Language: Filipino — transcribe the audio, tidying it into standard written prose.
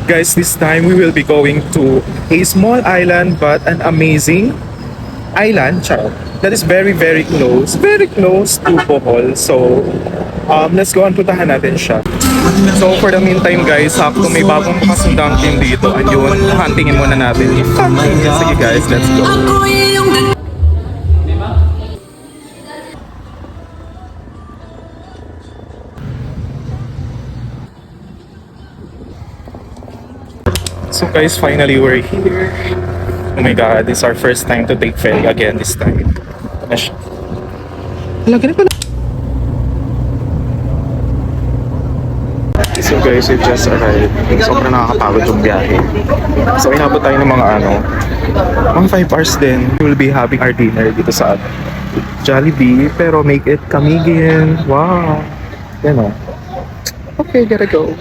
Guys, this time we will be going to a small island but an amazing island, charot, that is very close to Bohol. So, let's go and puntahan natin siya. So, for the meantime guys, sakto may bagong makasundang team dito. Ayun, huntingin muna natin. Sige guys, let's go. So guys, finally we're here. Oh my god, this is our first time to take ferry again this time. Hala, ganun pala. So guys, we just arrived. Sobrang nakakapagod yung biyahe. So inabot tayo ng mga mga 5 hours din. We will be having our dinner dito sa Jollibee. Pero make it kamigin. Wow. Yan o. Okay, gotta go.